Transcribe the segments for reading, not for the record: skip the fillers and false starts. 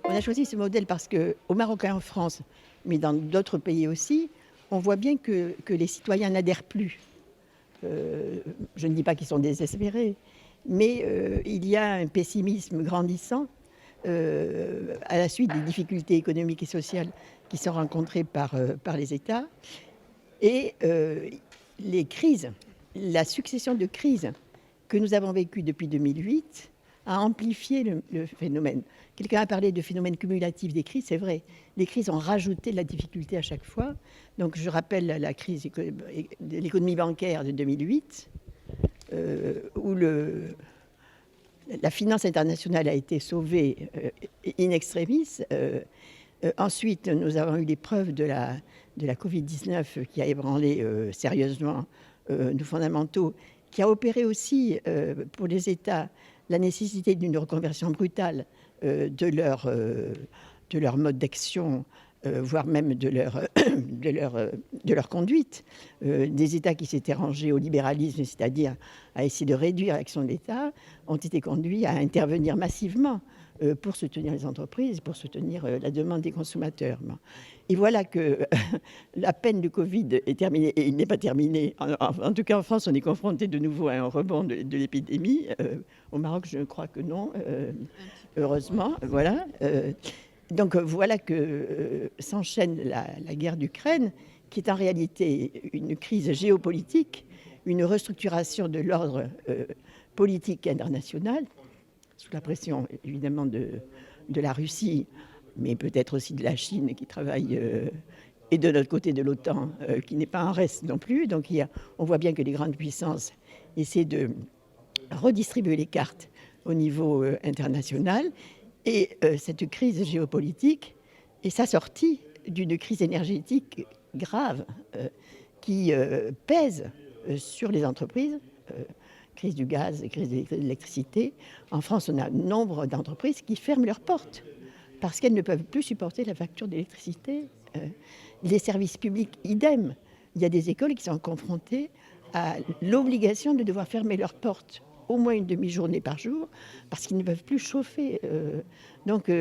On a choisi ce modèle parce qu'au Maroc et en France, mais dans d'autres pays aussi, on voit bien que les citoyens n'adhèrent plus. Je ne dis pas qu'ils sont désespérés, mais il y a un pessimisme grandissant à la suite des difficultés économiques et sociales qui sont rencontrées par les États. Et les crises, la succession de crises que nous avons vécues depuis 2008 a amplifié le phénomène. Quelqu'un a parlé de phénomène cumulatif des crises, c'est vrai. Les crises ont rajouté de la difficulté à chaque fois. Donc je rappelle la crise de l'économie bancaire de 2008, où la finance internationale a été sauvée in extremis. Ensuite, nous avons eu l'épreuve de la Covid-19 qui a ébranlé sérieusement nos fondamentaux, qui a opéré aussi pour les États la nécessité d'une reconversion brutale de leur mode d'action, voire même de leur conduite. Des États qui s'étaient rangés au libéralisme, c'est-à-dire à essayer de réduire l'action de l'État, ont été conduits à intervenir massivement pour soutenir les entreprises, pour soutenir la demande des consommateurs. Et voilà que la peine du Covid est terminée, et il n'est pas terminé. En tout cas, en France, on est confronté de nouveau à un rebond de l'épidémie. Au Maroc, je crois que non, heureusement. Voilà. Donc voilà que s'enchaîne la guerre d'Ukraine, qui est en réalité une crise géopolitique, une restructuration de l'ordre politique international, sous la pression évidemment de la Russie, mais peut-être aussi de la Chine qui travaille, et de l'autre côté de l'OTAN, qui n'est pas en reste non plus. Donc on voit bien que les grandes puissances essaient de redistribuer les cartes au niveau international. Et cette crise géopolitique est sa sortie d'une crise énergétique grave qui pèse sur les entreprises. Crise du gaz, crise de l'électricité. En France, on a nombre d'entreprises qui ferment leurs portes parce qu'elles ne peuvent plus supporter la facture d'électricité. Les services publics, idem. Il y a des écoles qui sont confrontées à l'obligation de devoir fermer leurs portes au moins une demi-journée par jour, parce qu'ils ne peuvent plus chauffer. Donc,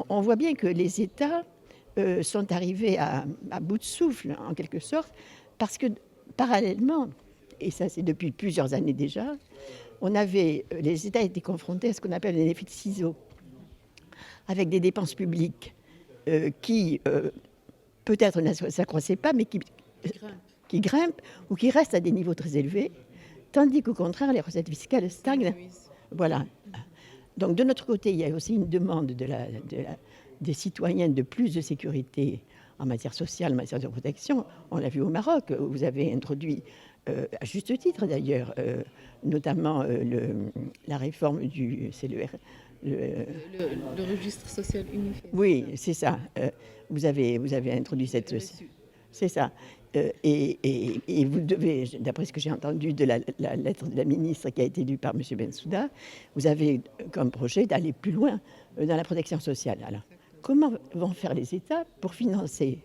on voit bien que les États sont arrivés à bout de souffle, en quelque sorte, parce que, parallèlement, et ça c'est depuis plusieurs années déjà, les États étaient confrontés à ce qu'on appelle un effet de ciseaux, avec des dépenses publiques qui, peut-être ne s'accroissaient pas, mais qui grimpent ou qui restent à des niveaux très élevés, tandis qu'au contraire, les recettes fiscales stagnent. Voilà. Donc, de notre côté, il y a aussi une demande des citoyens de plus de sécurité en matière sociale, en matière de protection. On l'a vu au Maroc, où vous avez introduit, à juste titre d'ailleurs, notamment la réforme c'est le registre social unifié. Oui, c'est ça. Vous avez introduit cette... C'est ça. Et vous devez, d'après ce que j'ai entendu de la lettre de la ministre qui a été lue par M. Bensouda, vous avez comme projet d'aller plus loin dans la protection sociale. Alors, comment vont faire les États pour financer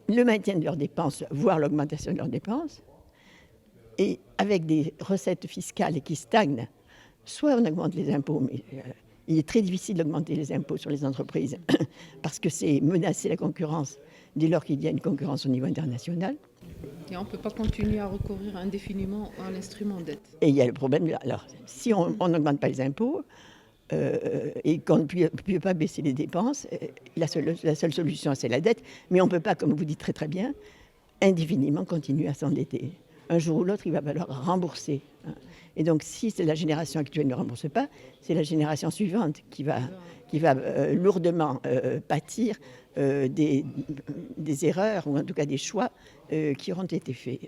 le maintien de leurs dépenses, voire l'augmentation de leurs dépenses, et avec des recettes fiscales qui stagnent? Soit on augmente les impôts, mais il est très difficile d'augmenter les impôts sur les entreprises parce que c'est menacer la concurrence dès lors qu'il y a une concurrence au niveau international. Et on ne peut pas continuer à recourir indéfiniment à l'instrument dette. Et il y a le problème, alors si on n'augmente pas les impôts et qu'on ne peut pas baisser les dépenses, la seule solution c'est la dette, mais on ne peut pas, comme vous dites très très bien, indéfiniment continuer à s'endetter. Un jour ou l'autre, il va falloir rembourser. Et donc, si la génération actuelle ne rembourse pas, c'est la génération suivante qui va lourdement pâtir des erreurs, ou en tout cas des choix qui auront été faits.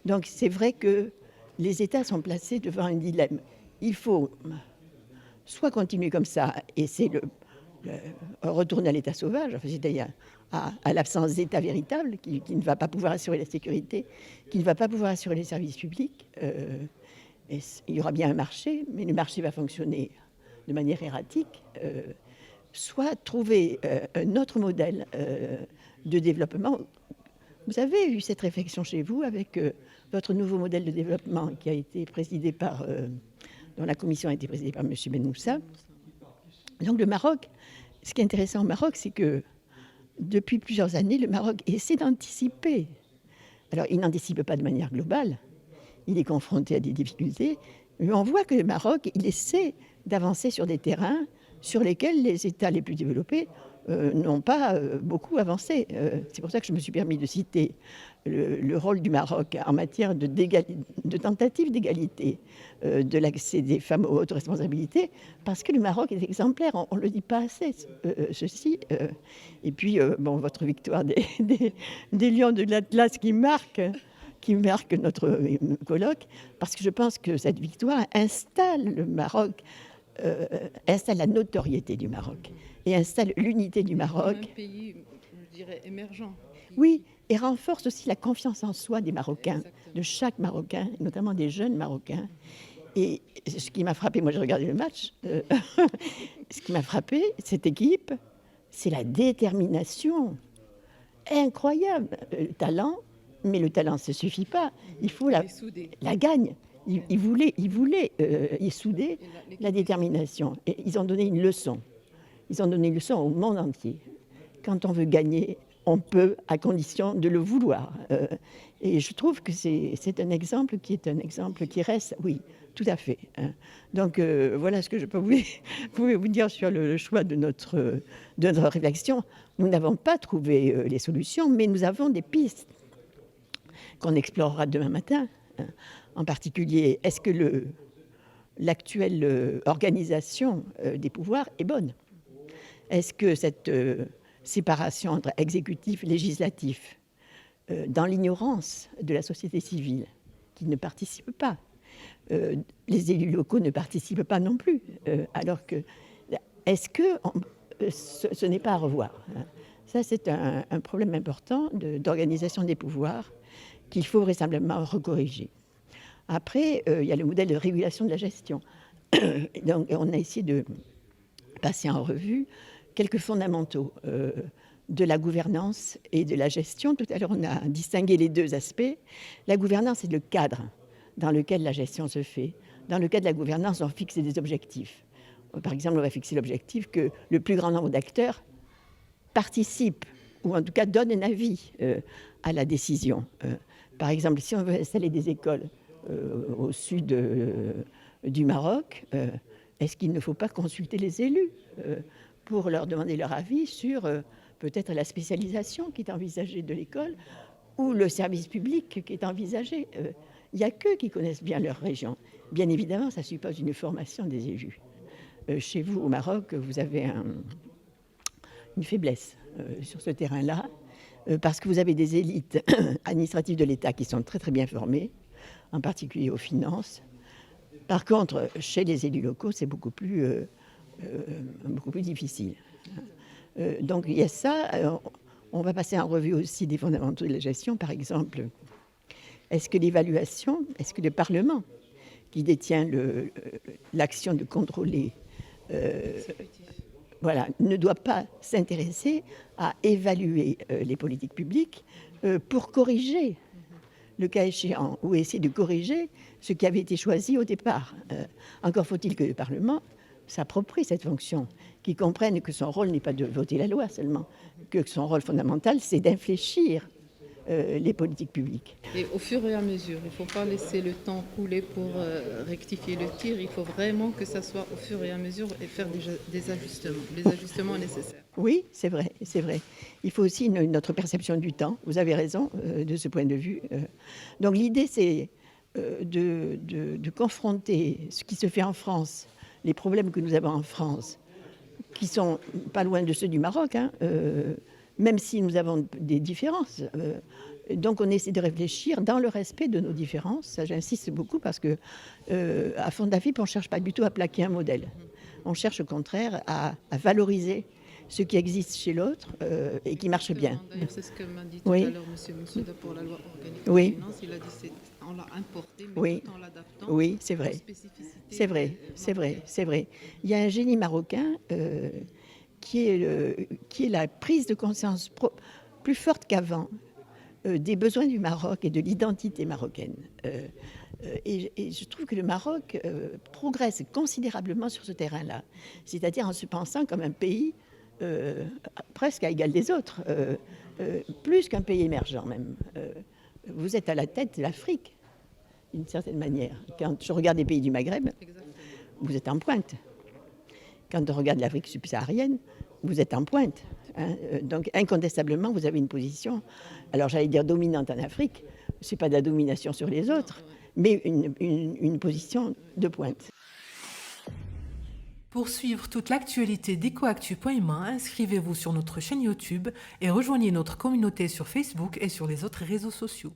Donc, c'est vrai que les États sont placés devant un dilemme. Il faut soit continuer comme ça, et c'est retourner à l'état sauvage, c'est-à-dire à l'absence d'État véritable, qui ne va pas pouvoir assurer la sécurité, qui ne va pas pouvoir assurer les services publics. Et il y aura bien un marché, mais le marché va fonctionner de manière erratique. Soit trouver un autre modèle de développement. Vous avez eu cette réflexion chez vous avec votre nouveau modèle de développement qui a été présidé par, dont la commission a été présidée par M. Ben Moussa. Donc le Maroc, ce qui est intéressant au Maroc, c'est que depuis plusieurs années, le Maroc essaie d'anticiper. Alors il n'anticipe pas de manière globale, il est confronté à des difficultés, mais on voit que le Maroc, il essaie d'avancer sur des terrains sur lesquels les États les plus développés n'ont pas beaucoup avancé. C'est pour ça que je me suis permis de citer le rôle du Maroc en matière de tentative d'égalité de l'accès des femmes aux hautes responsabilités, parce que le Maroc est exemplaire, on ne le dit pas assez, ceci. Et puis, bon, votre victoire des Lions de l'Atlas qui marque notre colloque, parce que je pense que cette victoire installe le Maroc, installe la notoriété du Maroc et installe l'unité du Maroc. Un pays, je dirais, émergent. Oui, et renforce aussi la confiance en soi des Marocains, Exactement. de chaque Marocain, notamment des jeunes Marocains. Et ce qui m'a frappé, moi j'ai regardé le match, ce qui m'a frappé, cette équipe, c'est la détermination incroyable, le talent, mais le talent, ça ne suffit pas, il faut la gagne. Ils voulaient y souder la détermination. Et ils ont donné une leçon. Ils ont donné une leçon au monde entier. Quand on veut gagner, on peut, à condition de le vouloir. Et je trouve que c'est un exemple qui reste, oui, tout à fait. Donc voilà ce que je peux vous dire sur le choix de notre réflexion. Nous n'avons pas trouvé les solutions, mais nous avons des pistes qu'on explorera demain matin. En particulier, est-ce que l'actuelle organisation des pouvoirs est bonne? Est-ce que cette séparation entre exécutif et législatif, dans l'ignorance de la société civile, qui ne participe pas, les élus locaux ne participent pas non plus, alors que, est-ce que ce n'est pas à revoir? Ça, c'est un problème important d'organisation des pouvoirs qu'il faut vraisemblablement recorriger. Après, il y a le modèle de régulation de la gestion. Donc, on a essayé de passer en revue quelques fondamentaux de la gouvernance et de la gestion. Tout à l'heure, on a distingué les deux aspects. La gouvernance, c'est le cadre dans lequel la gestion se fait. Dans le cadre de la gouvernance, on fixe des objectifs. Par exemple, on va fixer l'objectif que le plus grand nombre d'acteurs participent, ou en tout cas donnent un avis à la décision. Par exemple, si on veut installer des écoles au sud du Maroc, est-ce qu'il ne faut pas consulter les élus pour leur demander leur avis sur peut-être la spécialisation qui est envisagée de l'école ou le service public qui est envisagé? Il n'y a qu'eux qui connaissent bien leur région. Bien évidemment, ça suppose une formation des élus. Chez vous, au Maroc, vous avez une faiblesse sur ce terrain-là, parce que vous avez des élites administratives de l'État qui sont très très bien formées, en particulier aux finances. Par contre, chez les élus locaux, c'est beaucoup plus difficile. Donc il y a ça. On va passer en revue aussi des fondamentaux de la gestion. Par exemple, est-ce que l'évaluation, est-ce que le Parlement, qui détient l'action de contrôler, ne doit pas s'intéresser à évaluer les politiques publiques pour corriger, le cas échéant, ou essayer de corriger ce qui avait été choisi au départ. Encore faut-il que le Parlement s'approprie cette fonction, qu'il comprenne que son rôle n'est pas de voter la loi seulement, que son rôle fondamental, c'est d'infléchir les politiques publiques. Et au fur et à mesure, il ne faut pas laisser le temps couler pour rectifier le tir. Il faut vraiment que ça soit au fur et à mesure et faire des ajustements, les ajustements nécessaires. Oui, c'est vrai, c'est vrai. Il faut aussi notre perception du temps. Vous avez raison de ce point de vue. Donc l'idée, c'est de confronter ce qui se fait en France, les problèmes que nous avons en France, qui sont pas loin de ceux du Maroc, même si nous avons des différences. Donc on essaie de réfléchir dans le respect de nos différences. Ça, j'insiste beaucoup parce que à Fondafip, on ne cherche pas du tout à plaquer un modèle. On cherche au contraire à valoriser ce qui existe chez l'autre et qui marche bien. D'ailleurs, c'est ce que m'a dit tout à l'heure M. Moussouda pour la loi organique de finances. Il a dit on l'a importé, mais tout en l'adaptant. Oui, c'est vrai. C'est vrai, c'est vrai, c'est vrai. Il y a un génie marocain qui est la prise de conscience plus forte qu'avant des besoins du Maroc et de l'identité marocaine. Et je trouve que le Maroc progresse considérablement sur ce terrain-là, c'est-à-dire en se pensant comme un pays presque à égal des autres, plus qu'un pays émergent même. Vous êtes à la tête de l'Afrique, d'une certaine manière. Quand je regarde les pays du Maghreb, Exactement. vous êtes en pointe. Quand on regarde l'Afrique subsaharienne, vous êtes en pointe. Donc incontestablement, vous avez une position, alors j'allais dire dominante en Afrique, ce n'est pas de la domination sur les autres, mais une position de pointe. Pour suivre toute l'actualité d'EcoActu.ma, inscrivez-vous sur notre chaîne YouTube et rejoignez notre communauté sur Facebook et sur les autres réseaux sociaux.